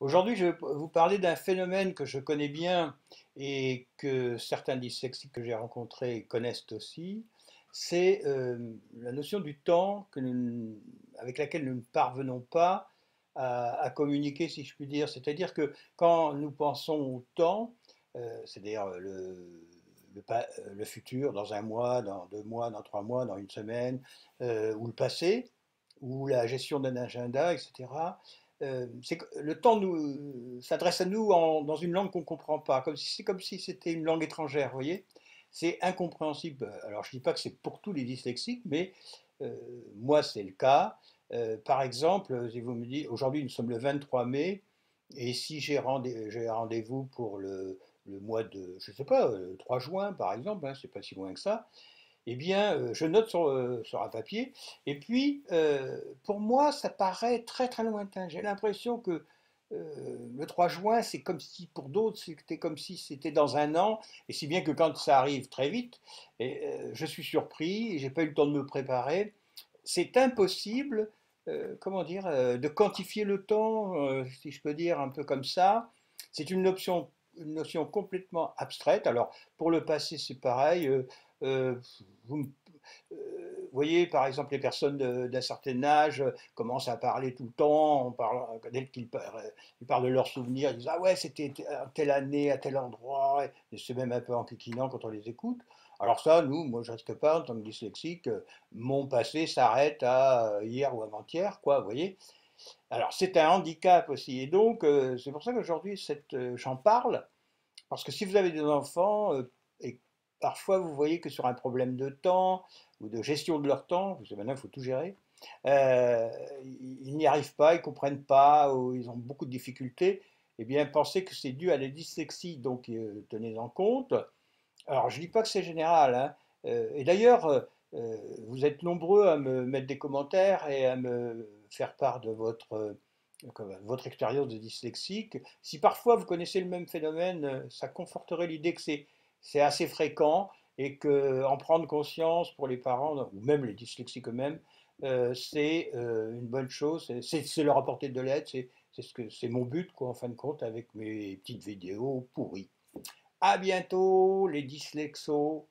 Aujourd'hui, je vais vous parler d'un phénomène que je connais bien et que certains dyslexiques que j'ai rencontrés connaissent aussi. C'est la notion du temps avec laquelle nous ne parvenons pas à communiquer, si je puis dire. C'est-à-dire que quand nous pensons au temps, c'est-à-dire le futur, dans un mois, dans 2 mois, dans 3 mois, dans une semaine, ou le passé, ou la gestion d'un agenda, etc. Le temps s'adresse à nous dans une langue qu'on ne comprend pas, c'est comme si c'était une langue étrangère, vous voyez. C'est incompréhensible. Alors je ne dis pas que c'est pour tous les dyslexiques, mais euh, moi c'est le cas. Par exemple, si vous me dites, aujourd'hui nous sommes le 23 mai, et si j'ai rendez-vous pour le mois de, je ne sais pas, 3 juin par exemple, hein, c'est pas si loin que ça, eh bien, je note sur un papier. Et puis, pour moi, ça paraît très très lointain. J'ai l'impression que le 3 juin, c'est comme si, pour d'autres, c'était comme si c'était dans un an. Et si bien que quand ça arrive très vite, je suis surpris, et j'ai pas eu le temps de me préparer. C'est impossible, comment dire, de quantifier le temps, si je peux dire un peu comme ça. C'est une notion complètement abstraite. Alors, pour le passé, c'est pareil. Euh, vous voyez, par exemple, les personnes d'un certain âge commencent à parler tout le temps, dès ils parlent de leurs souvenirs, ils disent ah ouais, c'était à telle année, à tel endroit, et c'est même un peu enquiquinant quand on les écoute. Alors ça, moi je risque pas, en tant que dyslexique, mon passé s'arrête à hier ou avant-hier, quoi, vous voyez. Alors c'est un handicap aussi, et donc c'est pour ça qu'aujourd'hui j'en parle, parce que si vous avez des enfants, et parfois vous voyez que sur un problème de temps ou de gestion de leur temps, parce que maintenant il faut tout gérer, euh, ils n'y arrivent pas, ils ne comprennent pas, ou ils ont beaucoup de difficultés, eh bien pensez que c'est dû à la dyslexie, donc tenez-en compte. Alors je ne dis pas que c'est général, hein, et d'ailleurs, vous êtes nombreux à me mettre des commentaires et à me faire part de votre expérience de dyslexique. Si parfois vous connaissez le même phénomène, ça conforterait l'idée que c'est assez fréquent et que en prendre conscience pour les parents, ou même les dyslexiques eux-mêmes, c'est une bonne chose, c'est leur apporter de l'aide, c'est mon but, quoi, en fin de compte, avec mes petites vidéos pourries. À bientôt, les dyslexos!